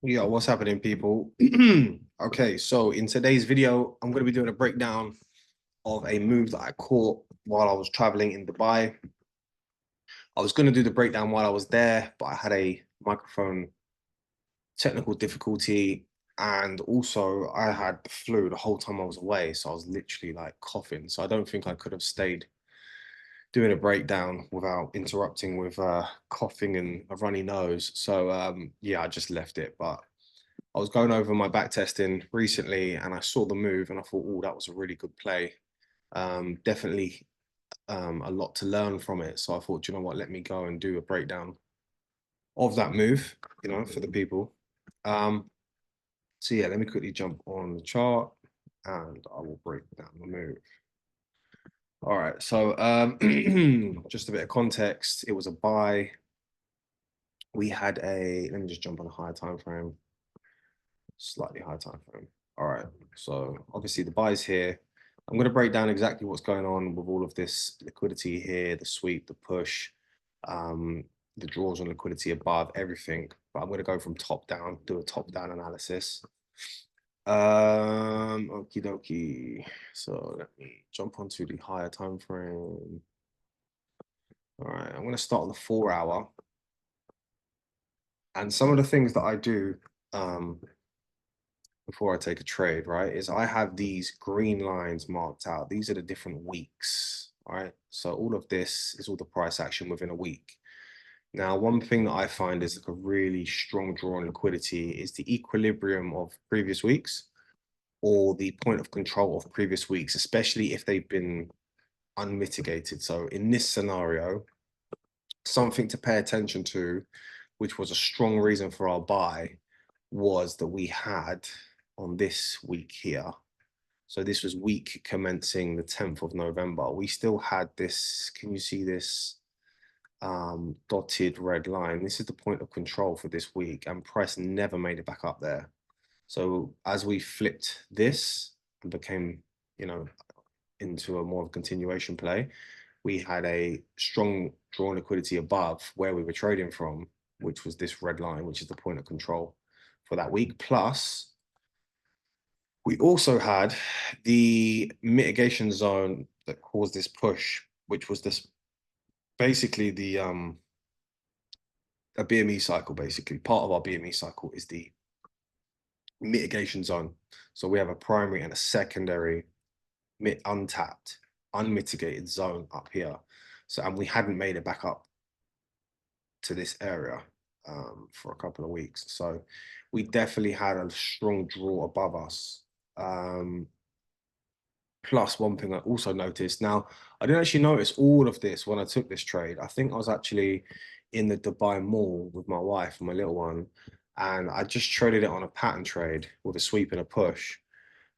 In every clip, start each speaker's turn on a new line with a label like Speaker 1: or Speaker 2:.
Speaker 1: Yeah, what's happening, people? Okay, so in today's video, I'm going to be doing a breakdown of a move that I caught while I was traveling in Dubai. I was going to do the breakdown while I was there, but I had a microphone technical difficulty, and also I had the flu the whole time I was away, so I was literally like coughing. So I don't think I could have stayed doing a breakdown without interrupting with coughing and a runny nose. So yeah, I just left it, but I was going over my back testing recently and I saw the move and I thought, oh, that was a really good play. Definitely a lot to learn from it. So I thought, you know what, let me go and do a breakdown of that move, for the people. Um, so yeah, let me quickly jump on the chart and I will break down the move. All right, so just a bit of context. It was a buy. We had let me just jump on a higher time frame. Slightly higher time frame. All right. So obviously the buys here. I'm going to break down exactly what's going on with all of this liquidity here, the sweep, the push, um, the draws on liquidity above, everything. But I'm going to go from top down, do a top down analysis. Okie dokie. So let me jump onto the higher time frame. All right. I'm going to start on the 4 hour. And some of the things that I do before I take a trade, right, is I have these green lines marked out. These are the different weeks, right? So all of this is all the price action within a week. Now, one thing that I find is like a really strong draw on liquidity is the equilibrium of previous weeks or the point of control of previous weeks, especially if they've been unmitigated. So in this scenario, something to pay attention to, which was a strong reason for our buy, was that we had on this week here. So this was week commencing the 10th of November. We still had this, can you see this dotted red line? This is the point of control for this week, and price never made it back up there. So as we flipped this and became, into a more of a continuation play, we had a strong drawn liquidity above where we were trading from, which was this red line, which is the point of control for that week. Plus, we also had the mitigation zone that caused this push, which was this basically the a BME cycle. Basically, part of our BME cycle is the mitigation zone. So we have a primary and a secondary untapped, unmitigated zone up here. So, and we hadn't made it back up to this area for a couple of weeks. So we definitely had a strong draw above us. Plus, one thing I also noticed, now I didn't actually notice all of this when I took this trade. I think I was actually in the Dubai Mall with my wife and my little one, and I just traded it on a pattern trade with a sweep and a push.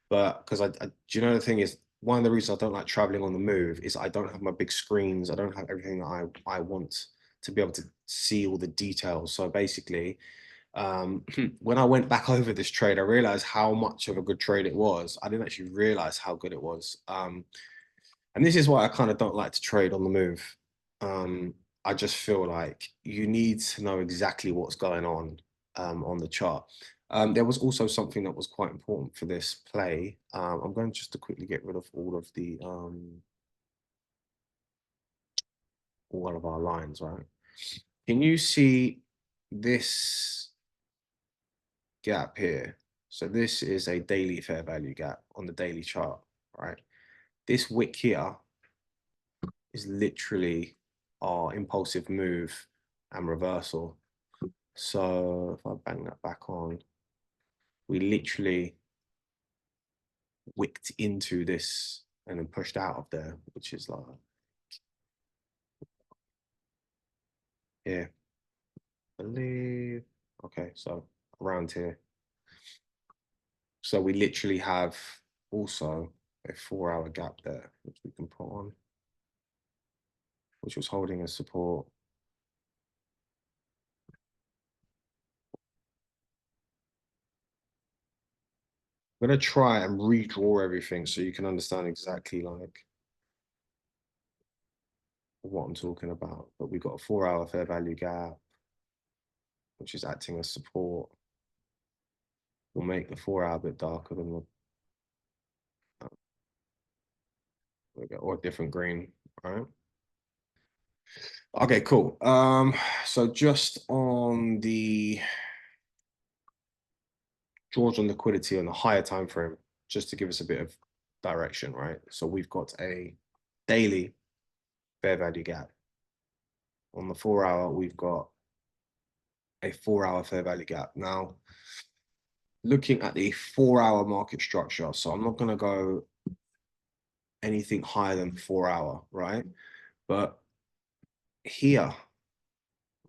Speaker 1: But because do you know the thing is, one of the reasons I don't like traveling on the move is I don't have my big screens. I don't have everything that I want to be able to see all the details. So basically, when I went back over this trade, I realized how much of a good trade it was. I didn't actually realize how good it was. And this is why I kind of don't like to trade on the move. I just feel like you need to know exactly what's going on the chart. There was also something that was quite important for this play. I'm going just to quickly get rid of all of our lines, right? Can you see this gap here? So this is a daily fair value gap on the daily chart, right? This wick here is literally our impulsive move and reversal. So if I bang that back on, we literally wicked into this and then pushed out of there, which is like, yeah, I believe, okay, so around here. So we literally have also a 4 hour gap there, which we can put on, which was holding as support. I'm gonna try and redraw everything so you can understand exactly like what I'm talking about. But we've got a 4 hour fair value gap, which is acting as support. We'll make the 4 hour a bit darker than the or a different green, right? Okay, cool. So just on the draws on liquidity on the higher time frame, just to give us a bit of direction, right? So we've got a daily fair value gap. On the 4 hour, we've got a 4 hour fair value gap. Now, looking at the 4 hour market structure, so I'm not going to go anything higher than 4 hour, right? But here,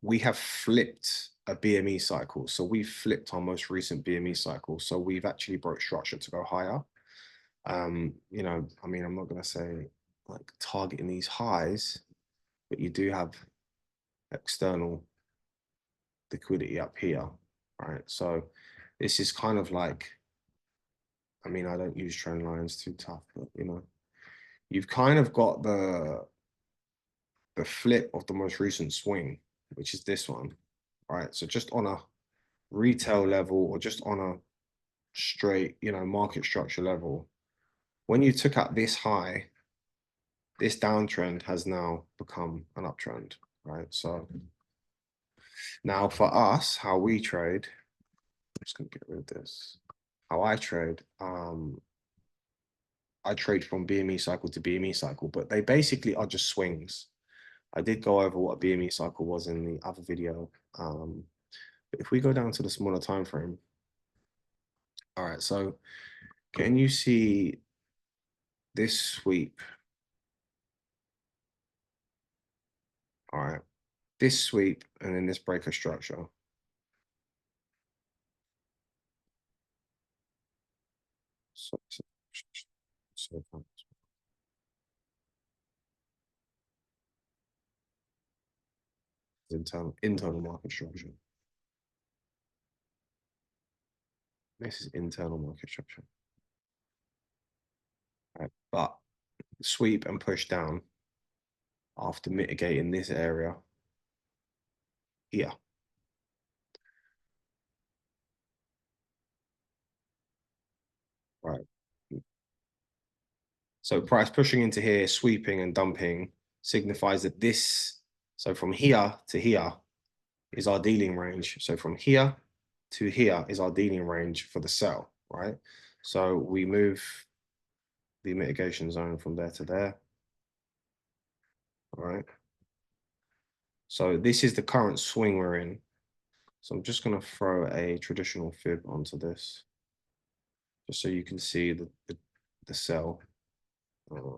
Speaker 1: we have flipped a BME cycle. So we've flipped our most recent BME cycle. So we've actually broke structure to go higher. You know, I mean, I'm not going to say like targeting these highs, but you do have external liquidity up here, right? So this is kind of like, I mean, I don't use trend lines too tough, but you know, you've kind of got the flip of the most recent swing, which is this one, right? So just on a retail level or just on a straight, you know, market structure level, when you took out this high, this downtrend has now become an uptrend, right? So now for us, how we trade, I'm just gonna get rid of this. How I trade from BME cycle to BME cycle, but they basically are just swings. I did go over what a BME cycle was in the other video. But if we go down to the smaller time frame, all right, so can you see this sweep? All right, this sweep and then this breaker structure. So internal market structure. This is internal market structure. Right, but sweep and push down after mitigating this area here. Right. So price pushing into here, sweeping and dumping signifies that this, so from here to here is our dealing range. So from here to here is our dealing range for the sell, right? So we move the mitigation zone from there to there, all right? So this is the current swing we're in. So I'm just gonna throw a traditional fib onto this, just so you can see the sell.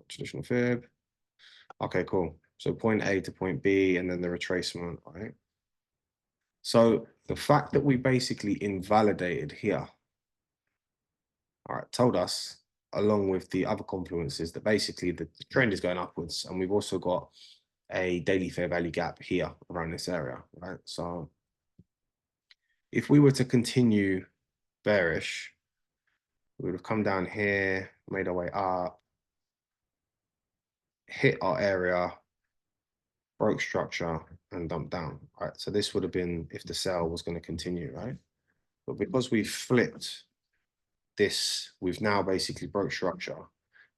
Speaker 1: Traditional fib. Okay, cool. So point A to point B and then the retracement, right? So the fact that we basically invalidated here, all right, told us, along with the other confluences, that basically the trend is going upwards. And we've also got a daily fair value gap here around this area, right? So if we were to continue bearish, we would have come down here, made our way up, hit our area, broke structure, and dumped down, right? So this would have been if the sell was going to continue, right? But because we flipped this, we've now basically broke structure.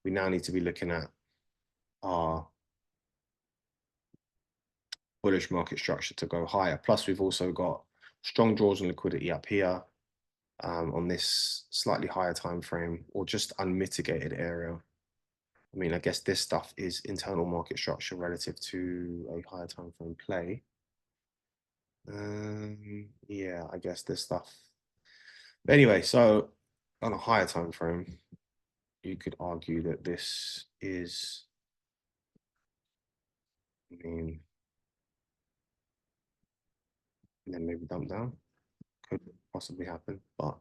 Speaker 1: We now need to be looking at our bullish market structure to go higher. Plus, we've also got strong draws and liquidity up here on this slightly higher time frame or just unmitigated area. I mean, I guess this stuff is internal market structure relative to a higher time frame play. Yeah, I guess this stuff. But anyway, so on a higher time frame, you could argue that this is, I mean, and then maybe dump down. Could possibly happen. But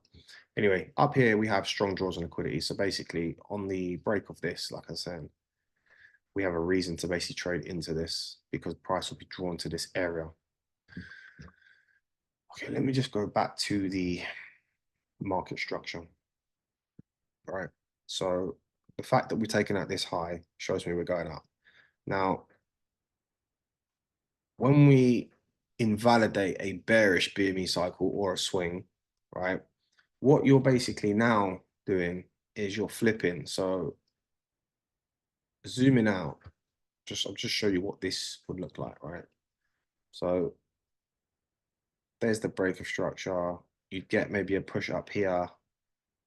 Speaker 1: anyway, up here we have strong draws and liquidity. So basically on the break of this, like I said, we have a reason to basically trade into this because price will be drawn to this area. Okay, let me just go back to the market structure. All right. So the fact that we've taken out this high shows me we're going up. Now, when we invalidate a bearish BME cycle or a swing, right, what you're basically now doing is you're flipping. So zooming out, I'll just show you what this would look like, right? So there's the break of structure. You'd get maybe a push up here.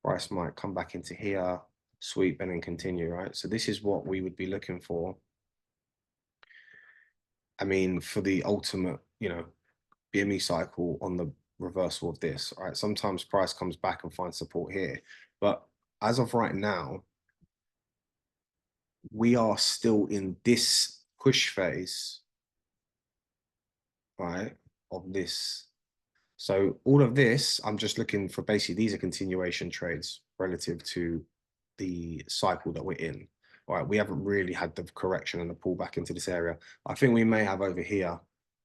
Speaker 1: Price might come back into here, sweep, and then continue, right? So this is what we would be looking for. I mean, for the ultimate, BME cycle on the reversal of this, right? Sometimes price comes back and finds support here. But as of right now, we are still in this push phase, right, of this. So all of this, I'm just looking for basically, these are continuation trades relative to the cycle that we're in. All right, we haven't really had the correction and the pullback into this area. I think we may have over here,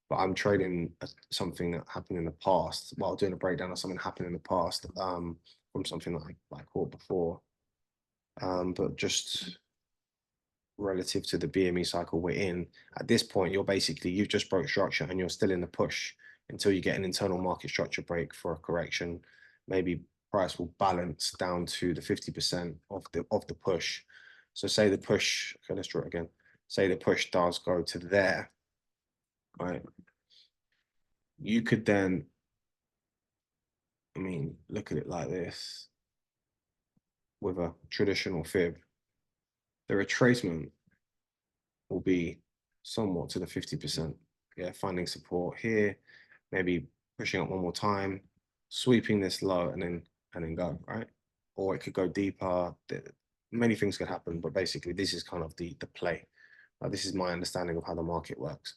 Speaker 1: but I'm trading something that happened in the past while doing a breakdown of something that happened in the past from something that I caught before. But just relative to the BME cycle we're in, at this point, you've just broke structure and you're still in the push until you get an internal market structure break for a correction. Maybe price will balance down to the 50% of the push. So say the push, okay, let's draw it again. Say the push does go to there, right? You could then, look at it like this with a traditional fib. The retracement will be somewhat to the 50%. Yeah, finding support here, maybe pushing up one more time, sweeping this low, and then go, right? Or it could go deeper. Many things could happen, but basically this is kind of the play. This is my understanding of how the market works.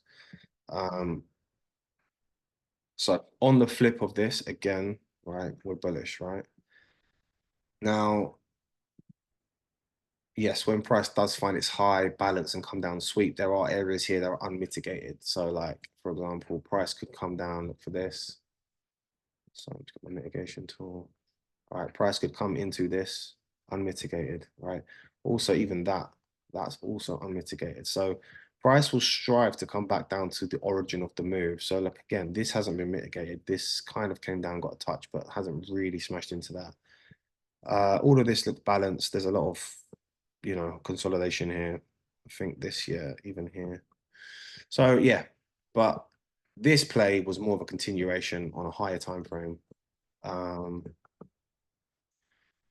Speaker 1: So on the flip of this, again, right, we're bullish, right? Now, yes, when price does find its high, balance, and come down, sweep, there are areas here that are unmitigated. So like, for example, price could come down, look for this. So I'm just got my mitigation tool. All right, price could come into this unmitigated, right? Also, even that's also unmitigated. So price will strive to come back down to the origin of the move. So look, again, this hasn't been mitigated. This kind of came down, got a touch, but hasn't really smashed into that. All of this looks balanced. There's a lot of, consolidation here. I think this year, even here. So yeah, but this play was more of a continuation on a higher time frame.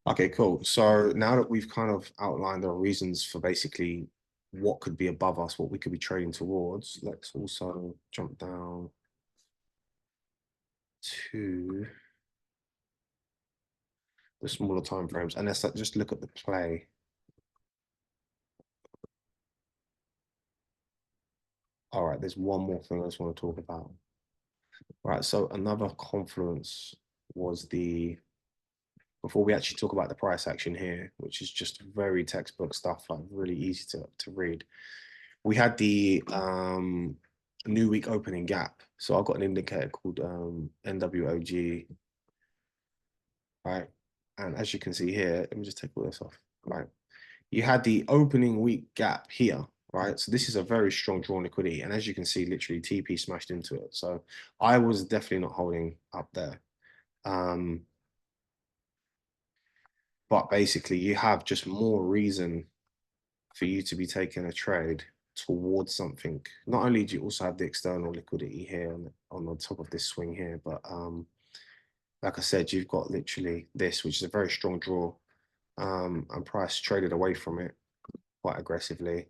Speaker 1: Okay, cool. So now that we've kind of outlined the reasons for basically what could be above us, what we could be trading towards, let's also jump down to the smaller time frames and let's just look at the play. All right, there's one more thing I just want to talk about. Right, so another confluence was before we actually talk about the price action here, which is just very textbook stuff, like really easy to read. We had the new week opening gap. So I've got an indicator called NWOG, right? And as you can see here, let me just take all this off, right? You had the opening week gap here, right? So this is a very strong drawn liquidity. And as you can see, literally TP smashed into it. So I was definitely not holding up there. But basically you have just more reason for you to be taking a trade towards something. Not only do you also have the external liquidity here on the top of this swing here, but like I said, you've got literally this, which is a very strong draw, and price traded away from it quite aggressively.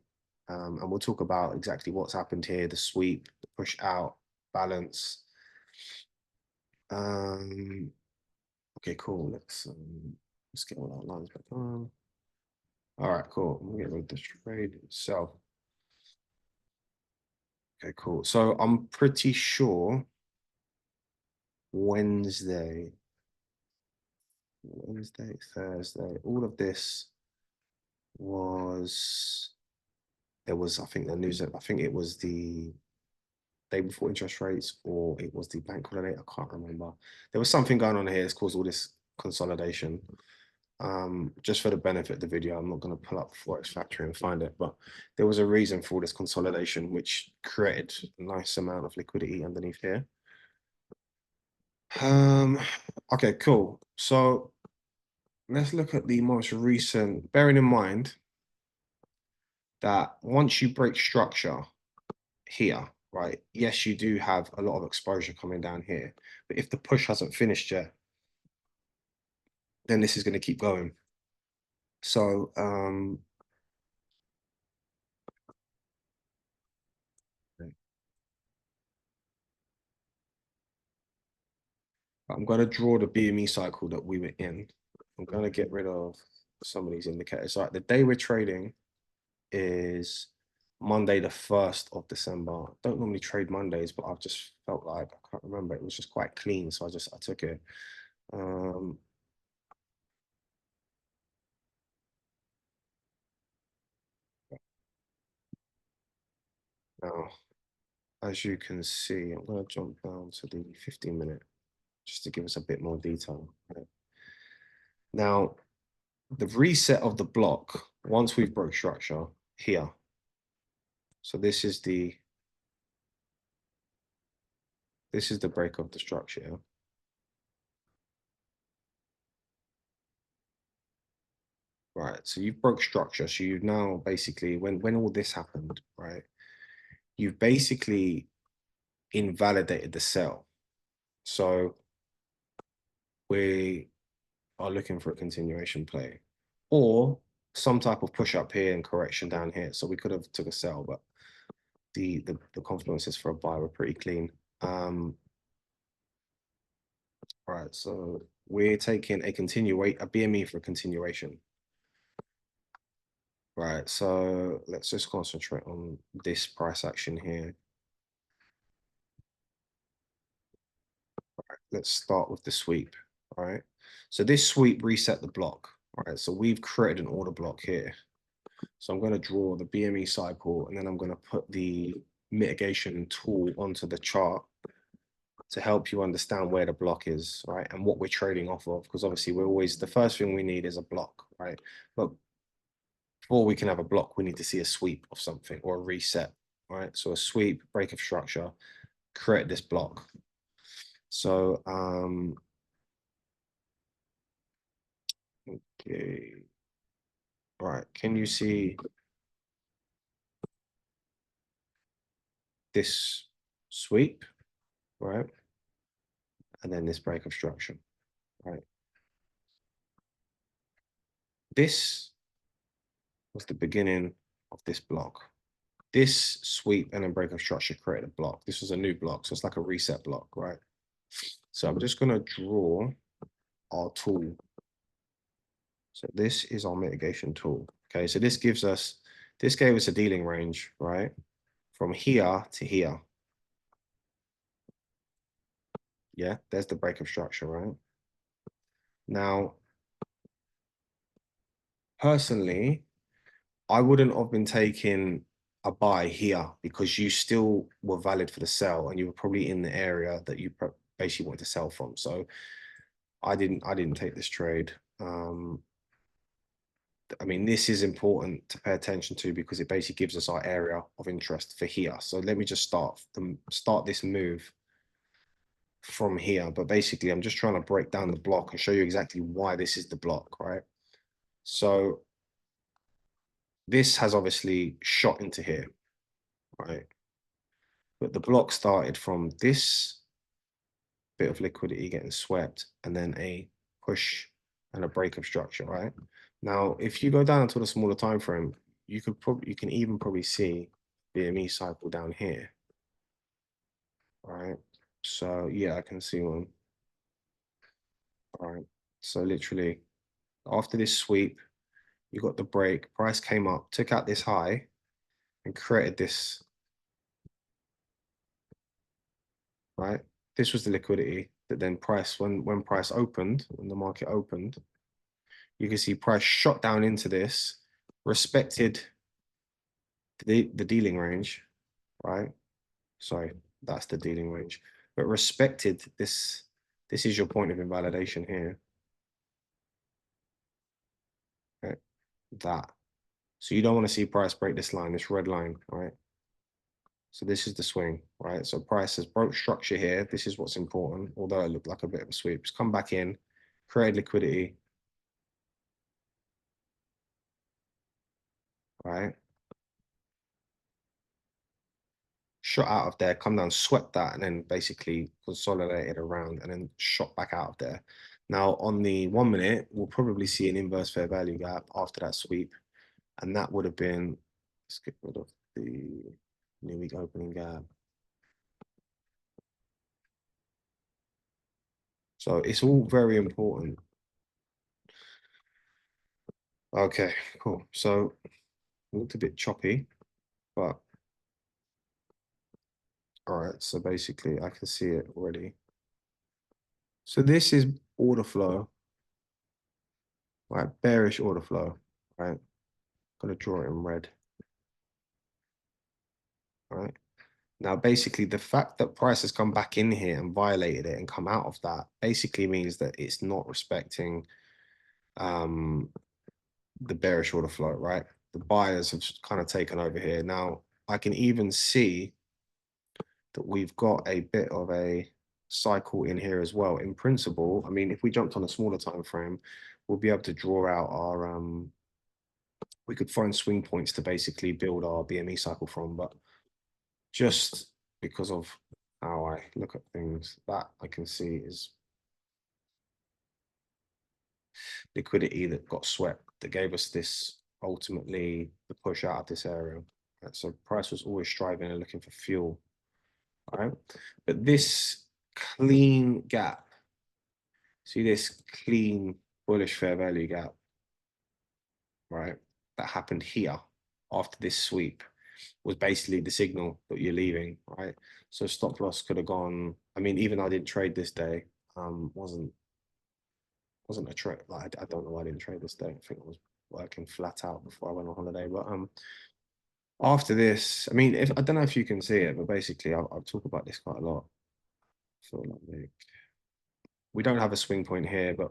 Speaker 1: And we'll talk about exactly what's happened here, the sweep, the push out, balance. Okay, cool. Let's get all our lines back on. All right, cool. I'm gonna get rid of the trade itself. Okay, cool. So I'm pretty sure Wednesday, Thursday, all of this was, I think the news, I think it was the day before interest rates or it was the bank holiday. I can't remember. There was something going on here that's caused all this consolidation. Just for the benefit of the video, I'm not going to pull up FOREX Factory and find it, but there was a reason for all this consolidation, which created a nice amount of liquidity underneath here. Okay, cool. So let's look at the most recent, bearing in mind that once you break structure here, right? Yes, you do have a lot of exposure coming down here, but if the push hasn't finished yet, then this is going to keep going. So I'm going to draw the BME cycle that we were in. I'm going to get rid of some of these indicators. So the day we're trading is Monday, the 1st of December. I don't normally trade Mondays, but I've just felt like, I can't remember, it was just quite clean. So I took it. Now, as you can see, I'm going to jump down to the 15-minute just to give us a bit more detail. Right? Now, the reset of the block, once we've broke structure here. So this is the break of the structure. Right. So you've broke structure. So you've now basically, when all this happened, right, you've basically invalidated the sell. So we are looking for a continuation play or some type of push up here and correction down here. So we could have took a sell, but the confluences for a buy were pretty clean. Right, so we're taking a BME for a continuation. Right, so let's just concentrate on this price action here. Right, let's start with the sweep. All right, so this sweep reset the block. All right, so we've created an order block here. So I'm going to draw the BME cycle and then I'm going to put the mitigation tool onto the chart to help you understand where the block is, right? And what we're trading off of, because obviously the first thing we need is a block, right? But before we can have a block, we need to see a sweep of something or a reset, right? So a sweep, break of structure, create this block. So, okay. All right, can you see this sweep, right? And then this break of structure, right? This was the beginning of this block. This sweep and then break of structure created a block. This was a new block, so it's like a reset block, right? So I'm just gonna draw our tool. So this is our mitigation tool. Okay, so this gave us a dealing range, right? From here to here. Yeah, there's the break of structure, right? Now, personally, I wouldn't have been taking a buy here because you still were valid for the sell and you were probably in the area that you basically wanted to sell from. So I didn't take this trade. I mean, this is important to pay attention to because it basically gives us our area of interest for here. So let me just start this move from here. But basically, I'm just trying to break down the block and show you exactly why this is the block, right? So this has obviously shot into here, right? But the block started from this bit of liquidity getting swept and then a push and a break of structure, right? Now, if you go down to the smaller time frame, you can even probably see BME cycle down here, right? So yeah, I can see one. All right. So literally after this sweep, you got the break, price came up, took out this high and created this, right? This was the liquidity that then price, when price opened, when the market opened, you can see price shot down into this, respected the dealing range, right? Sorry, that's the dealing range, but respected this. This is your point of invalidation here, right? That. So you don't want to see price break this line, this red line, right? So this is the swing, right? So price has broke structure here. This is what's important, although it looked like a bit of a sweep. It's come back in, created liquidity, right? Shot out of there, come down, swept that, and then basically consolidated around and then shot back out of there. Now, on the 1 minute, we'll probably see an inverse fair value gap after that sweep. And that would have been, let's get rid of the new week opening gap. So it's all very important. Okay, cool. So it looked a bit choppy, but all right. So basically I can see it already. So this is order flow, right? Bearish order flow, right? Gonna draw it in red, right? Now, basically the fact that price has come back in here and violated it and come out of that basically means that it's not respecting the bearish order flow, right? The buyers have kind of taken over here. Now, I can even see that we've got a bit of a cycle in here as well. In principle, I mean, if we jumped on a smaller time frame, we'll be able to draw out our we could find swing points to basically build our BME cycle from, but just because of how I look at things, that I can see is liquidity that got swept that gave us this ultimately the push out of this area. Right? So price was always striving and looking for fuel. All right. But this clean gap, see this clean bullish fair value gap, right? That happened here after this sweep was basically the signal that you're leaving, right? So stop loss could have gone. I mean, even though I didn't trade this day, wasn't a trade. Like I don't know why I didn't trade this day. I think I was working flat out before I went on holiday. But after this, I mean, if I don't know if you can see it, but basically I'll talk about this quite a lot. I feel like we don't have a swing point here, but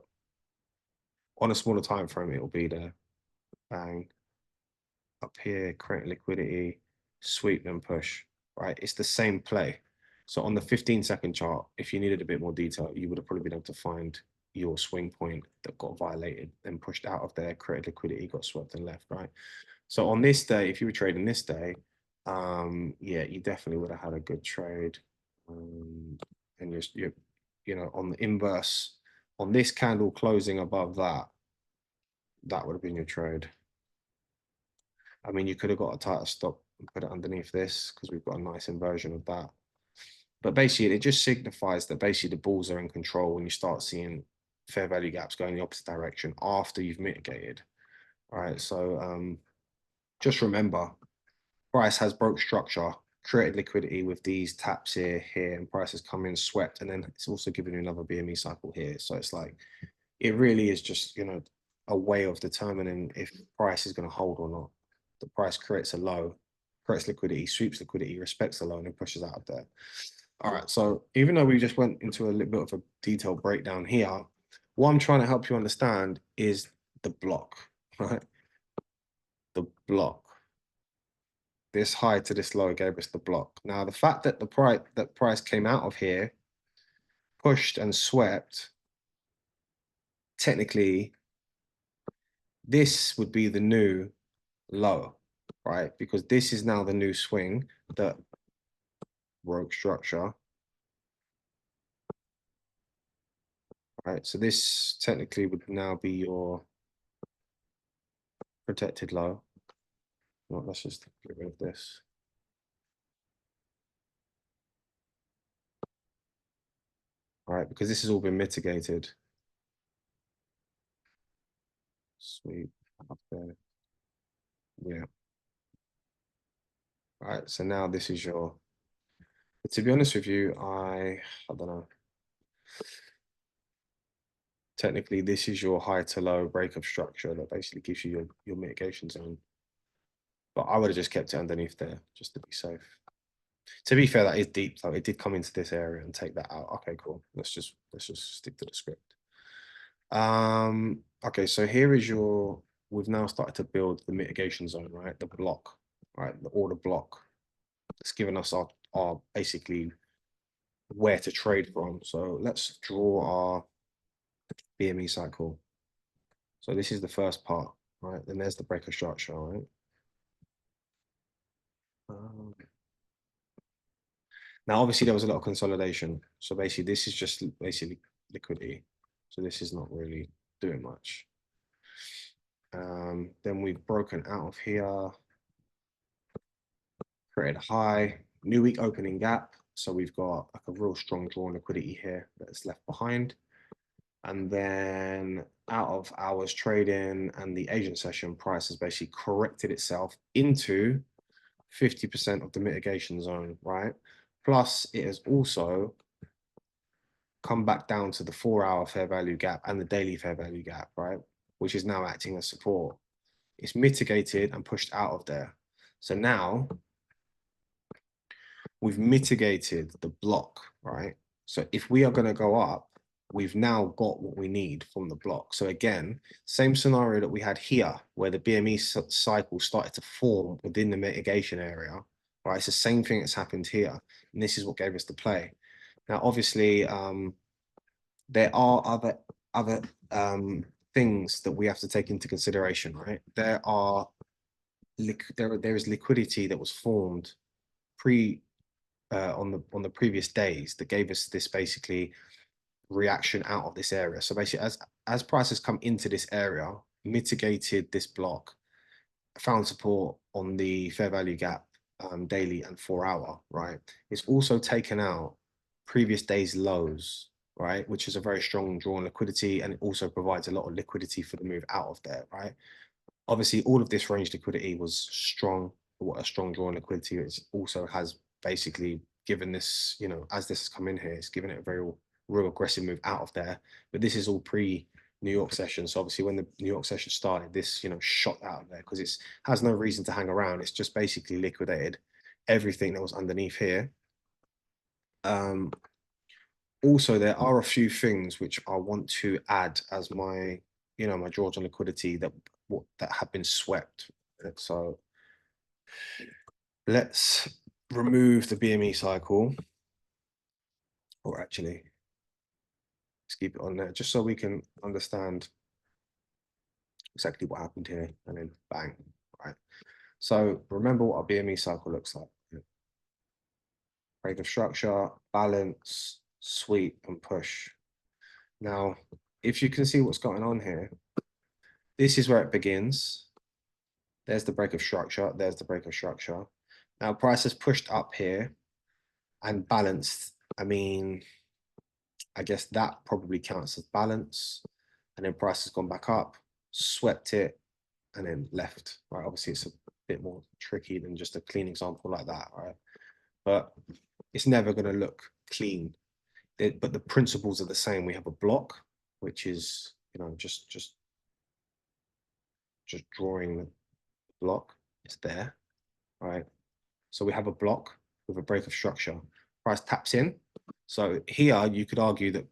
Speaker 1: on a smaller time frame, it'll be there. Bang. Up here, create liquidity, sweep and push, right? It's the same play. So on the 15-second chart, if you needed a bit more detail, you would have probably been able to find your swing point that got violated and pushed out of there, created liquidity, got swept and left, right? So on this day, if you were trading this day, yeah, you definitely would have had a good trade. And you're, you know, on the inverse, on this candle closing above that, that would have been your trade. I mean, you could have got a tighter stop and put it underneath this because we've got a nice inversion of that. But basically, it just signifies that basically the bulls are in control when you start seeing fair value gaps going the opposite direction after you've mitigated. All right. So just remember, price has broke structure, created liquidity with these taps here, and price has come in, swept, and then it's also giving you another BME cycle here. So it's like, it really is just, you know, a way of determining if price is going to hold or not. The price creates a low, creates liquidity, sweeps liquidity, respects the low, and then pushes out of there. All right, so even though we just went into a little bit of a detailed breakdown here, what I'm trying to help you understand is the block, right? The block. This high to this low gave us the block. Now, the fact that the price came out of here, pushed and swept, technically, this would be the new low, right? Because this is now the new swing that broke structure, right? So this technically would now be your protected low. Well, let's just get rid of this. All right, because this has all been mitigated. Sweep up there. Yeah. All right, so now this is your, to be honest with you, I don't know. Technically, this is your high to low break of structure that basically gives you your mitigation zone. But I would have just kept it underneath there just to be safe. To be fair, that is deep, though. It did come into this area and take that out. Okay, cool. Let's just stick to the script. Okay, so here is your, we've now started to build the mitigation zone, right? The block, right? The order block. It's given us our basically where to trade from. So let's draw our BME cycle. So this is the first part, right? Then there's the breaker structure, right? Now, obviously, there was a lot of consolidation. So basically, this is just basically liquidity. So this is not really doing much. Then we've broken out of here, created a high, new week opening gap. So we've got like a real strong draw on liquidity here that's left behind. And then out of hours trading and the Asian session, price has basically corrected itself into 50% of the mitigation zone, right? Plus, it has also come back down to the 4-hour fair value gap and the daily fair value gap, right? Which is now acting as support. It's mitigated and pushed out of there. So now we've mitigated the block, right? So if we are going to go up, we've now got what we need from the block. So again, same scenario that we had here, where the BME cycle started to form within the mitigation area, right? It's the same thing that's happened here. And this is what gave us the play. Now, obviously, there are other things that we have to take into consideration, right? There is liquidity that was formed on the previous days that gave us this basically reaction out of this area. So basically, as prices come into this area, mitigated this block, found support on the fair value gap, daily and 4-hour, right? It's also taken out previous days lows, right? Which is a very strong draw on liquidity, and it also provides a lot of liquidity for the move out of there, right? Obviously, all of this range liquidity was strong. What a strong draw on liquidity is also has basically given this, as this has come in here, it's given it a very real aggressive move out of there. But this is all pre New York session. So obviously when the New York session started, this, shot out of there because it has no reason to hang around. It's just basically liquidated everything that was underneath here. Also, there are a few things which I want to add as my, my draws on liquidity that have been swept. So let's remove the BME cycle, or actually, let's keep it on there just so we can understand exactly what happened here, and then bang, right? So remember what our BME cycle looks like. Break of structure, balance, sweep, and push. Now, if you can see what's going on here, this is where it begins. There's the break of structure, there's the break of structure. Now, price has pushed up here and balanced. I mean, I guess that probably counts as balance. And then price has gone back up, swept it, and then left, right? Obviously, it's a bit more tricky than just a clean example like that, right? But it's never going to look clean. But the principles are the same. We have a block, which is, just drawing the block. It's there, right? So we have a block with a break of structure. Price taps in. So here you could argue that,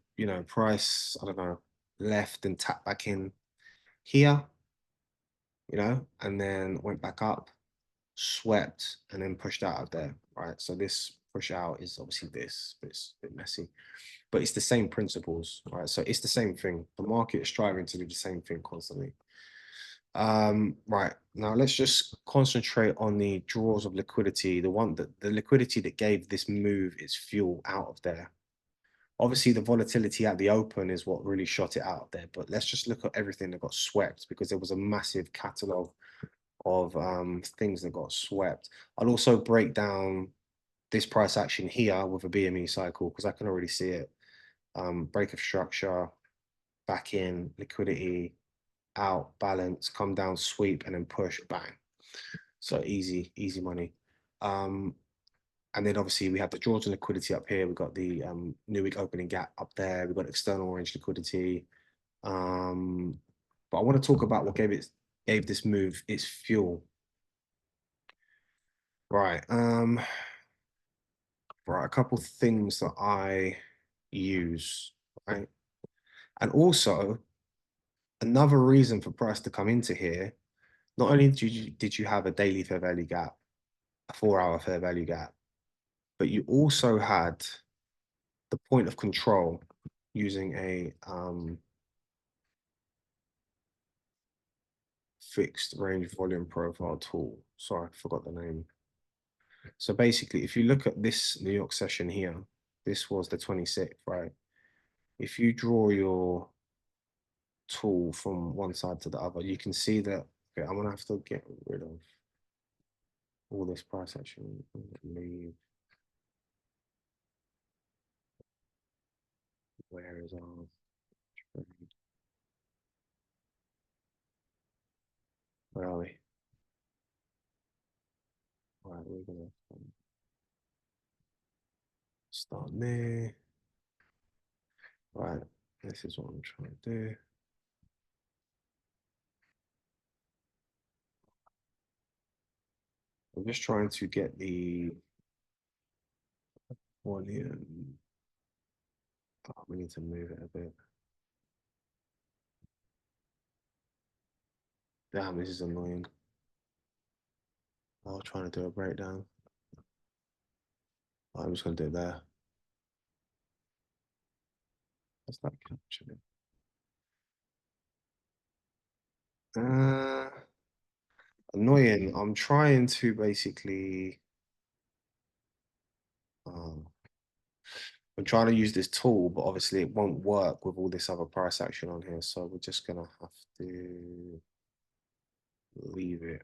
Speaker 1: price, I don't know, left and tapped back in here, and then went back up, swept, and then pushed out of there, right? So this push out is obviously this, but it's a bit messy. But it's the same principles, right? So it's the same thing. The market is striving to do the same thing constantly. Right, now let's just concentrate on the draws of liquidity, the liquidity that gave this move its fuel out of there. Obviously, the volatility at the open is what really shot it out of there. But let's just look at everything that got swept, because there was a massive catalog of things that got swept. I'll also break down this price action here with a BME cycle, because I can already see it. Break of structure, back in, liquidity, out, balance, come down, sweep, and then push, bang. So easy money. And then obviously we have the draws and liquidity up here. We've got the new week opening gap up there. We've got external orange liquidity. But I want to talk about what gave this move its fuel. Right. Right. A couple of things that I use, right? And also another reason for price to come into here, not only did you have a daily fair value gap, a 4-hour fair value gap, but you also had the point of control using a fixed range volume profile tool. Sorry, I forgot the name. So basically, if you look at this New York session here, this was the 26th, right? If you draw your tool from one side to the other, you can see that, okay, I'm gonna have to get rid of all this price action. Leave. Where is our trade? Where are we? All right, we're gonna start there. Right, this is what I'm trying to do. I'm just trying to get the volume. Oh, we need to move it a bit. Damn, this is annoying. I was trying to do a breakdown. I'm just gonna do it there. That's not capturing. Annoying. I'm trying to basically. Um, I'm trying to use this tool, but obviously it won't work with all this other price action on here. So we're just gonna have to leave it.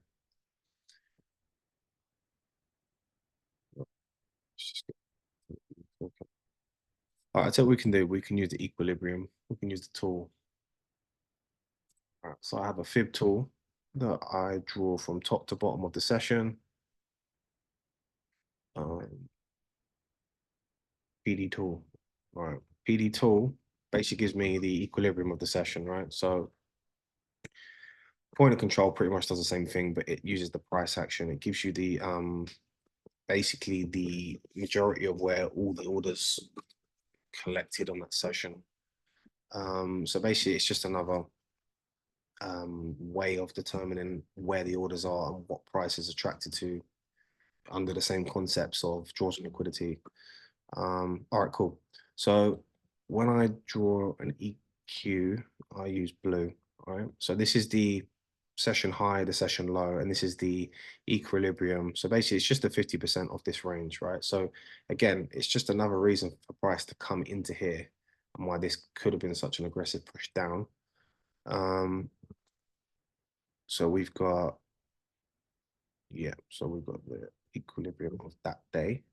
Speaker 1: Okay. All right, I tell you what we can do. We can use the equilibrium. We can use the tool. All right, so I have a fib tool that I draw from top to bottom of the session. PD tool. All right, PD tool basically gives me the equilibrium of the session, right? So point of control pretty much does the same thing, but it uses the price action. It gives you the basically the majority of where all the orders collected on that session. So basically it's just another way of determining where the orders are and what price is attracted to under the same concepts of draws and liquidity. All right, cool. So when I draw an EQ, I use blue. All right. So this is the session high, the session low, and this is the equilibrium. So basically, it's just the 50% of this range, right? So again, it's just another reason for price to come into here and why this could have been such an aggressive push down. So we've got, yeah, so we've got the equilibrium of that day.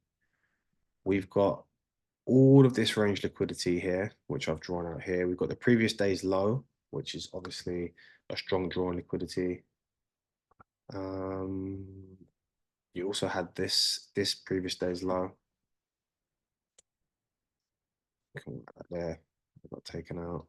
Speaker 1: We've got all of this range liquidity here, which I've drawn out here. We've got the previous day's low, which is obviously a strong draw on liquidity. You also had this previous day's low. There, got taken out.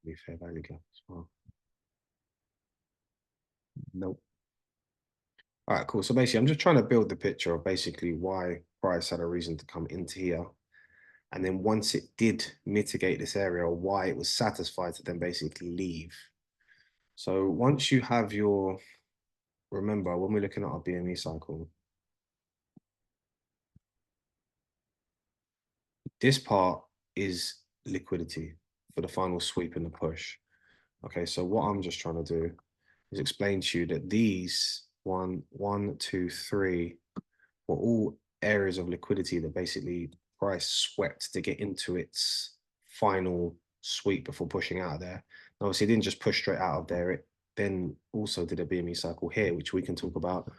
Speaker 1: Be fair value gap as well. Nope. All right, cool. So basically, I'm just trying to build the picture of basically why price had a reason to come into here. And then once it did mitigate this area, why it was satisfied to then basically leave. So once you have your, remember when we're looking at our BME cycle, this part is liquidity for the final sweep and the push. Okay, so what I'm just trying to do is explain to you that these one, two, three were all areas of liquidity that basically price swept to get into its final sweep before pushing out of there. And obviously, it didn't just push straight out of there. It then also did a BME cycle here, which we can talk about.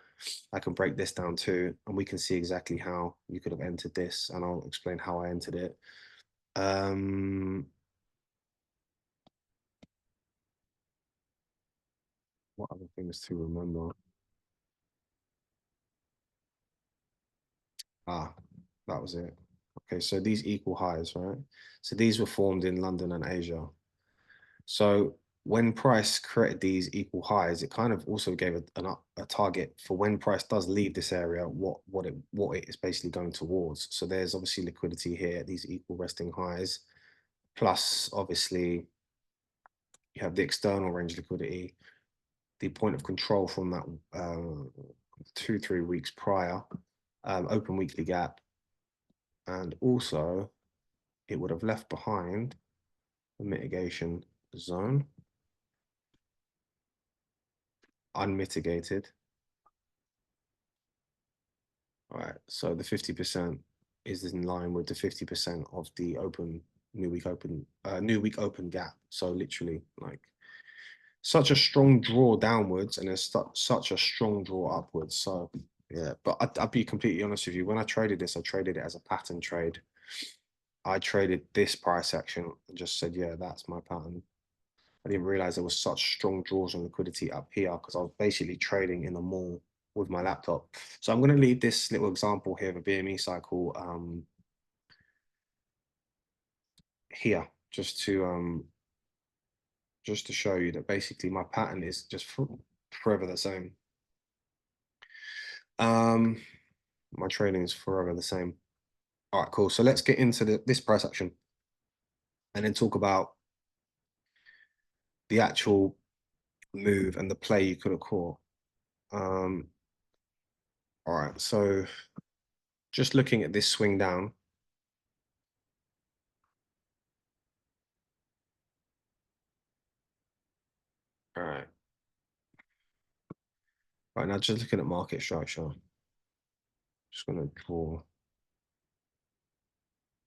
Speaker 1: I can break this down too, and we can see exactly how you could have entered this, and I'll explain how I entered it. What other things to remember? Ah, that was it. Okay, so these equal highs, right? So these were formed in London and Asia. So when price created these equal highs, it kind of also gave a target for when price does leave this area, what it is basically going towards. So there's obviously liquidity here, these equal resting highs, plus obviously you have the external range liquidity, the point of control from that 2-3 weeks prior, open weekly gap, and also it would have left behind the mitigation zone, unmitigated. All right, so the 50% is in line with the 50% of the new week open gap. So literally, like, such a strong draw downwards and there's such a strong draw upwards. So yeah, but I'll be completely honest with you. When I traded this, I traded it as a pattern trade. I traded this price action and just said, yeah, that's my pattern. I didn't realize there was such strong draws on liquidity up here because I was basically trading in the mall with my laptop. So I'm going to leave this little example here of a BME cycle here just to show you that basically my pattern is just forever the same. My trading is forever the same. All right, cool. So let's get into this price action and then talk about the actual move and the play you could have caught. All right, so just looking at this swing down. All right. Right now, just looking at market structure. Just going to draw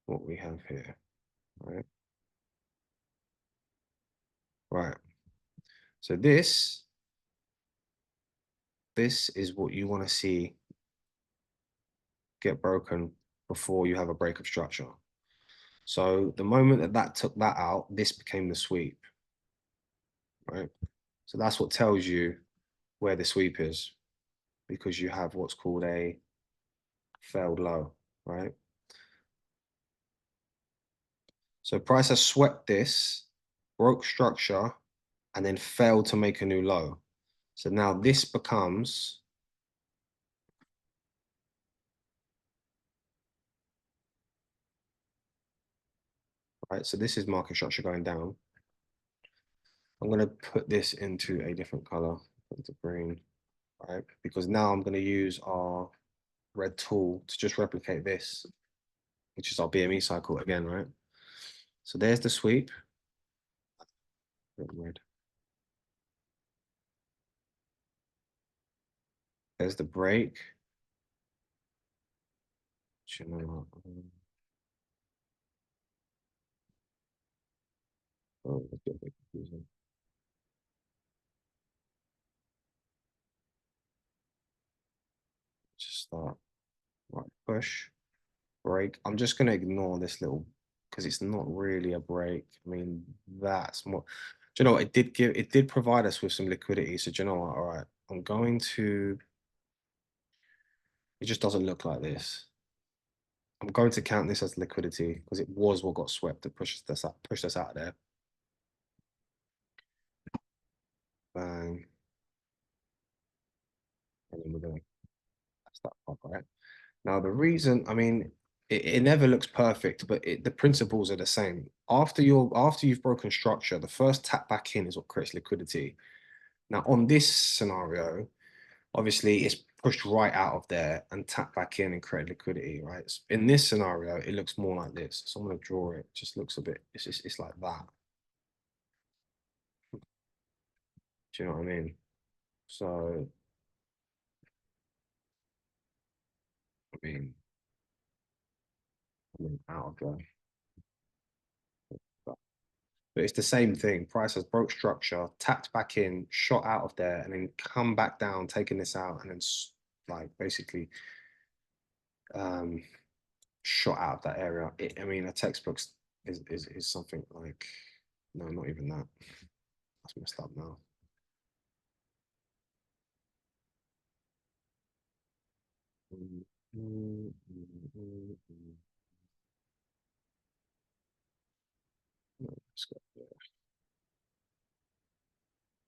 Speaker 1: what we have here, right? Right. So this is what you want to see get broken before you have a break of structure. So the moment that took that out, this became the sweep, right? So that's what tells you where the sweep is, because you have what's called a failed low, right? So price has swept this, broke structure, and then failed to make a new low. So now this becomes right. So this is market structure going down. I'm going to put this into a different color, into green, right? Because now I'm going to use our red tool to just replicate this, which is our BME cycle again, right? So there's the sweep. Red. There's the break. Oh, that's a bit confusing. Just start. Right, push, break. I'm just going to ignore this little, because it's not really a break. I mean, that's more, do you know what? It did provide us with some liquidity. So do you know what? All right, I'm going to, it just doesn't look like this. I'm going to count this as liquidity because it was what got swept that pushed us out of there. Bang. And then we're going to, that's that part, right? Now, the reason, I mean, it never looks perfect, but the principles are the same. After you've broken structure, the first tap back in is what creates liquidity. Now, on this scenario, obviously it's pushed right out of there and tap back in and create liquidity, right? In this scenario, it looks more like this. So I'm going to draw it. Just looks a bit, it's like that. Do you know what I mean? So, I mean out of there. But it's the same thing. Price has broke structure, tapped back in, shot out of there, and then come back down, taking this out, and then like basically shot out of that area. I mean, a textbook is something like, no, not even that. That's messed up now.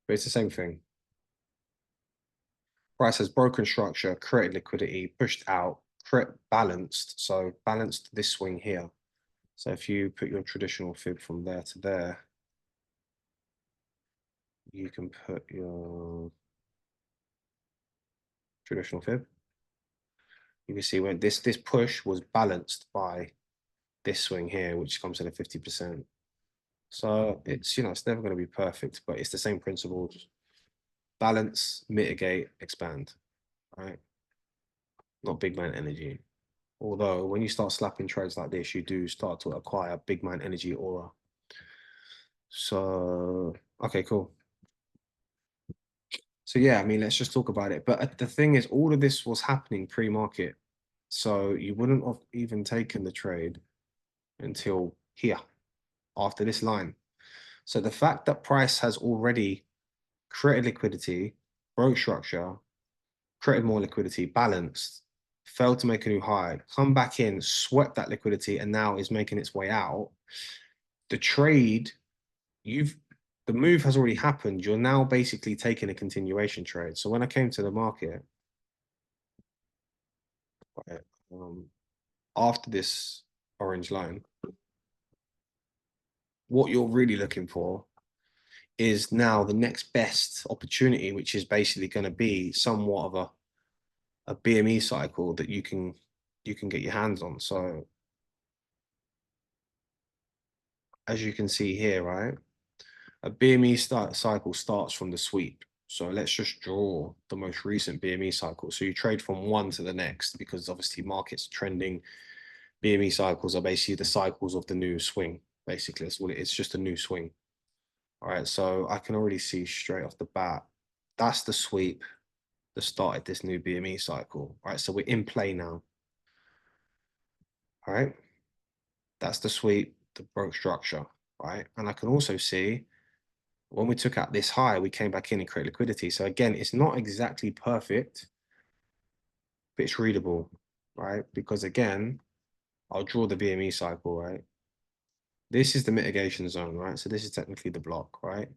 Speaker 1: But it's the same thing. Price has broken structure, created liquidity, pushed out, balanced. So balanced this swing here. So if you put your traditional fib from there to there, you can put your traditional fib. You can see when this push was balanced by this swing here, which comes in at 50%. So it's, you know, it's never going to be perfect, but it's the same principles. Balance, mitigate, expand, right? Not big man energy. Although when you start slapping trades like this, you do start to acquire big man energy aura. So, okay, cool. So yeah, I mean, let's just talk about it. But the thing is, all of this was happening pre-market. So you wouldn't have even taken the trade until here, after this line. So the fact that price has already created liquidity, broke structure, created more liquidity, balanced, failed to make a new high, come back in, swept that liquidity, and now is making its way out. The trade, the move has already happened. You're now basically taking a continuation trade. So when I came to the market, right, after this orange line, what you're really looking for is now the next best opportunity, which is basically going to be somewhat of a BME cycle that you can get your hands on. So as you can see here, right, a BME cycle starts from the sweep. So let's just draw the most recent BME cycle. So you trade from one to the next because obviously markets trending. BME cycles are basically the cycles of the new swing. Basically, that's what it's just a new swing. All right, so I can already see straight off the bat, that's the sweep that started this new BME cycle. All right, so we're in play now. All right, that's the sweep, the broke structure, right? And I can also see when we took out this high, we came back in and created liquidity. So again, it's not exactly perfect, but it's readable, right? Because again, I'll draw the BME cycle, right? This is the mitigation zone, right? So this is technically the block, right?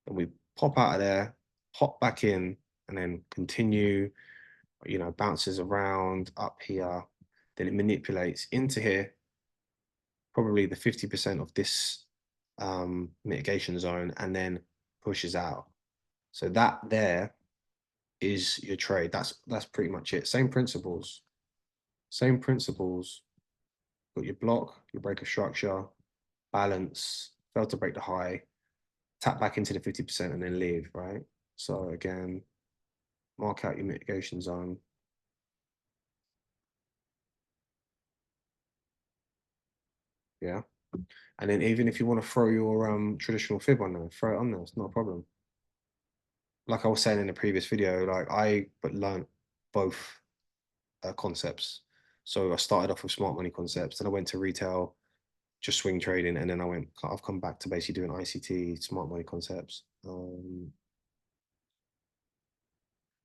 Speaker 1: And we pop out of there, pop back in, and then continue, you know, bounces around up here. Then it manipulates into here, probably the 50% of this mitigation zone, and then pushes out. So that there is your trade. That's pretty much it. Same principles. Same principles. Got your block, your break of structure, balance, fail to break the high, tap back into the 50% and then leave, right? So again, mark out your mitigation zone. Yeah. And then even if you want to throw your traditional fib on there, throw it on there. It's not a problem. Like I was saying in the previous video, like I learned both concepts. So I started off with smart money concepts, then I went to retail, just swing trading, and then I've come back to basically doing ICT, smart money concepts,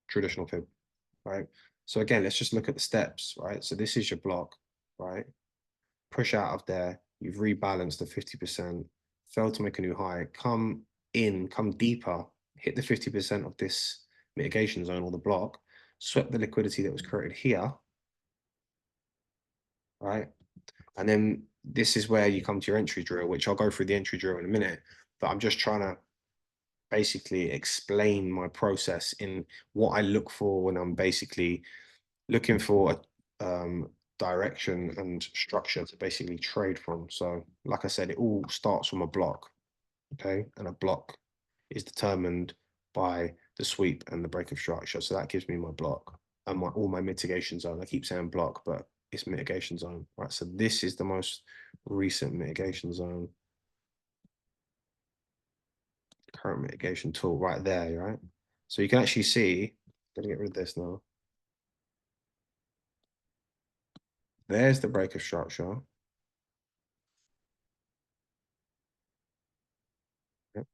Speaker 1: traditional fib, right? So again, let's just look at the steps, right? So this is your block, right? Push out of there, you've rebalanced the 50%, failed to make a new high, come in, come deeper, hit the 50% of this mitigation zone or the block, swept the liquidity that was created here, right? And then this is where you come to your entry drill, which I'll go through the entry drill in a minute, but I'm just trying to basically explain my process in what I look for when I'm basically looking for a direction and structure to basically trade from. So like I said, it all starts from a block, okay? And a block is determined by the sweep and the break of structure. So that gives me my block and all my mitigation zone. I keep saying block, but it's mitigation zone, right? So this is the most recent mitigation zone, current mitigation tool right there, right? So you can actually see, I'm gonna get rid of this now. There's the break of structure. Yep.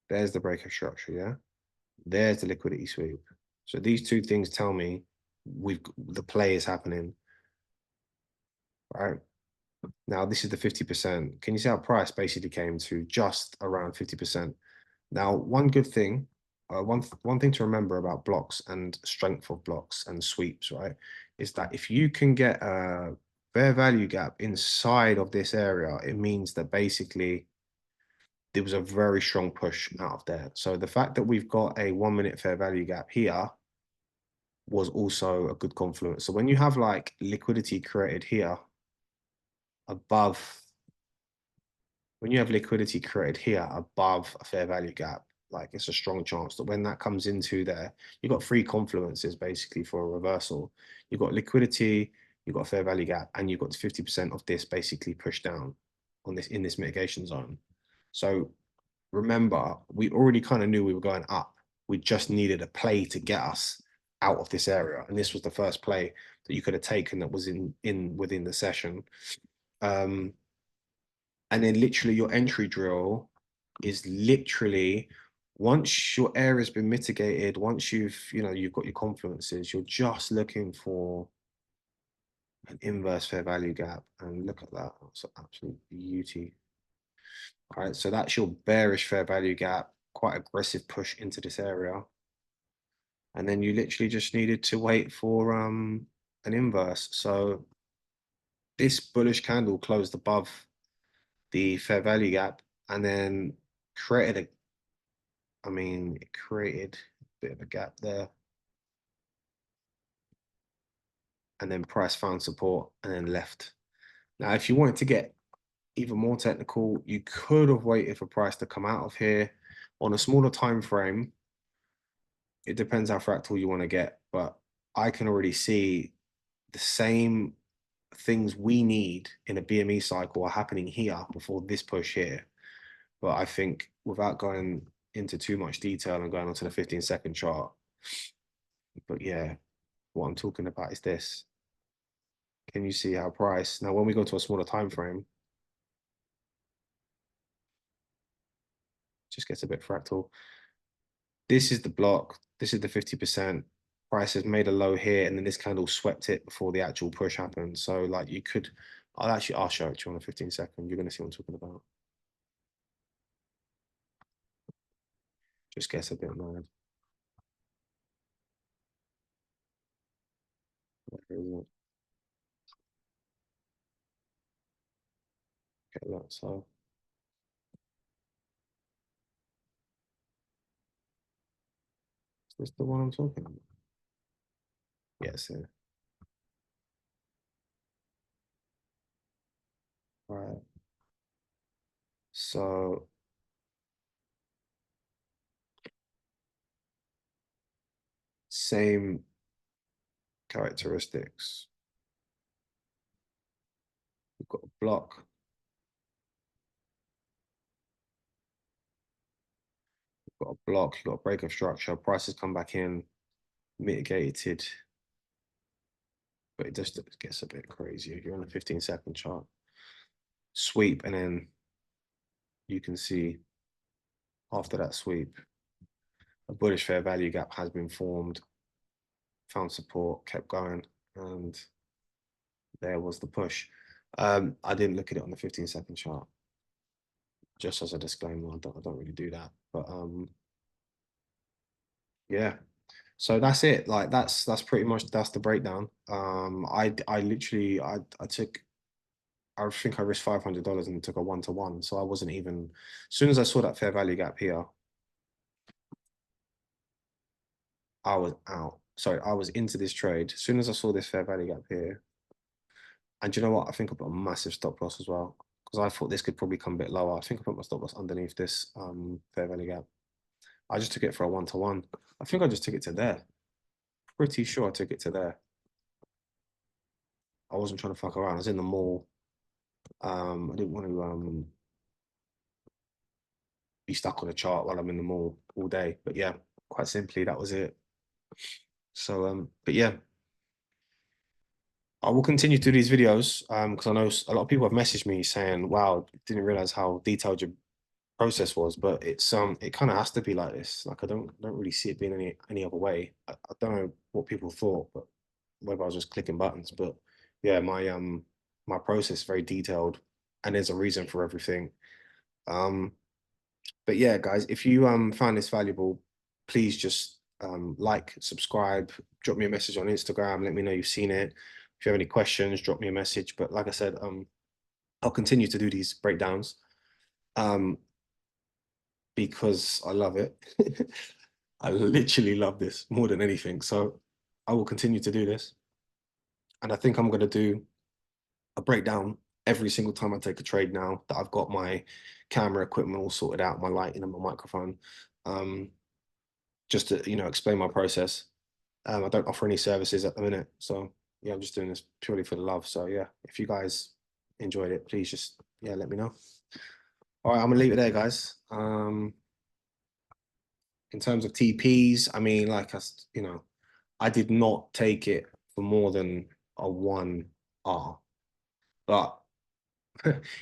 Speaker 1: There's the break of structure, yeah? There's the liquidity sweep. So these two things tell me the play is happening, right? Now this is the 50%. Can you see how price basically came to just around 50%? Now, one good thing, one thing to remember about blocks and strength of blocks and sweeps, right, is that if you can get a fair value gap inside of this area, it means that basically there was a very strong push out of there. So the fact that we've got a 1 minute fair value gap here was also a good confluence. So when you have like liquidity created here above, when you have liquidity created here above a fair value gap, like it's a strong chance that when that comes into there, you've got three confluences basically for a reversal. You've got liquidity, you've got a fair value gap, and you've got 50% of this basically pushed down on this in this mitigation zone. So remember, we already kind of knew we were going up. We just needed a play to get us out of this area. And this was the first play that you could have taken that was in within the session. And then literally your entry drill is literally once your area has been mitigated, once you've got your confluences, you're just looking for an inverse fair value gap. And look at that. It's an absolute beauty. All right, so that's your bearish fair value gap, quite aggressive push into this area. And then you literally just needed to wait for an inverse. So this bullish candle closed above the fair value gap and then created it created a bit of a gap there. And then price found support and then left. Now, if you wanted to get even more technical, you could have waited for price to come out of here on a smaller time frame. It depends how fractal you want to get, but I can already see the same things we need in a BME cycle are happening here before this push here. But I think without going into too much detail and going onto the 15-second chart, but yeah, what I'm talking about is this. Can you see how price, now when we go to a smaller time frame, just gets a bit fractal. This is the block, this is the 50%. Price has made a low here, and then this candle swept it before the actual push happened. So like you could, I'll show it to you on a 15-second. You're gonna see what I'm talking about. Just gets a bit mad. Where is it? Okay, look, so is this the one I'm talking about? Yes, yeah. All right. So same characteristics. We've got a block. We've got a block. You've got a break of structure. Prices come back in, mitigated. But it just gets a bit crazy. If you're on a 15-second chart, sweep, and then you can see after that sweep, a bullish fair value gap has been formed, found support, kept going, and there was the push. I didn't look at it on the 15-second chart. Just as a disclaimer, I don't really do that. But yeah. So that's it. Like that's pretty much that's the breakdown. I literally I took, I think I risked $500 and took a 1-to-1. So I wasn't even, as soon as I saw that fair value gap here, I was out. Sorry, I was into this trade. As soon as I saw this fair value gap here, and you know what? I think I put a massive stop loss as well because I thought this could probably come a bit lower. I think I put my stop loss underneath this fair value gap. I just took it for a 1-to-1. I think I just took it to there. Pretty sure I took it to there. I wasn't trying to fuck around. I was in the mall. I didn't want to be stuck on a chart while I'm in the mall all day. But yeah, quite simply, that was it. So but yeah, I will continue to do these videos because I know a lot of people have messaged me saying, "Wow, didn't realize how detailed your process was." But it's it kind of has to be like this. Like I don't really see it being any other way. I don't know what people thought, but whether I was just clicking buttons. But yeah, my process is very detailed, and there's a reason for everything. But yeah, guys, if you found this valuable, please just like, subscribe, drop me a message on Instagram, let me know you've seen it. If you have any questions, drop me a message. But like I said, I'll continue to do these breakdowns. because I love it. I literally love this more than anything. So I will continue to do this. And I think I'm going to do a breakdown every single time I take a trade now that I've got my camera equipment all sorted out, my lighting and my microphone, just to, explain my process. I don't offer any services at the minute. So yeah, I'm just doing this purely for the love. So yeah, if you guys enjoyed it, please just, yeah, let me know. All right, I'm gonna leave it there, guys. In terms of TPs, I mean, I did not take it for more than a 1R. But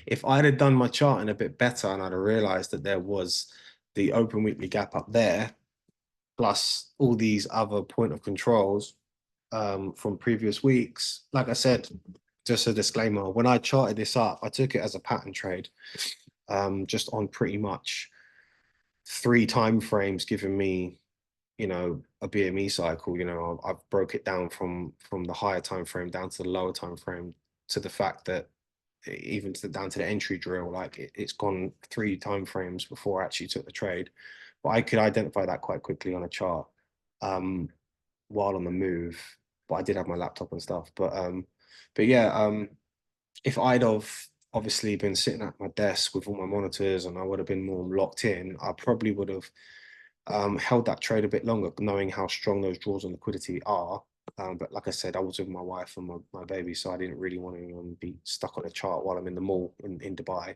Speaker 1: if I'd have done my charting a bit better and I'd have realized that there was the open weekly gap up there, plus all these other point of controls from previous weeks, like I said, just a disclaimer, when I charted this up, I took it as a pattern trade, just on pretty much 3 time frames, giving me a BME cycle. I've broke it down from the higher time frame down to the lower time frame, to the fact that even down to the entry drill, like it's gone 3 time frames before I actually took the trade. But I could identify that quite quickly on a chart while on the move. But I did have my laptop and stuff. But yeah, if I'd have obviously been sitting at my desk with all my monitors and I would have been more locked in, I probably would have held that trade a bit longer, knowing how strong those draws on liquidity are. But like I said, I was with my wife and my baby, so I didn't really want to be stuck on a chart while I'm in the mall in Dubai,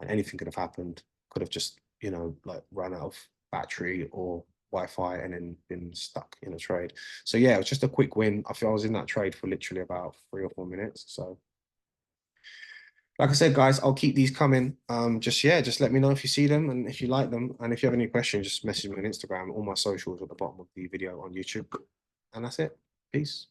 Speaker 1: and anything could have happened. Could have just like run out of battery or Wi-Fi and then been stuck in a trade. So yeah, it was just a quick win. I feel I was in that trade for literally about 3 or 4 minutes. So like I said, guys, I'll keep these coming. Just let me know if you see them and if you like them. And if you have any questions, just message me on Instagram. All my socials at the bottom of the video on YouTube. And that's it. Peace.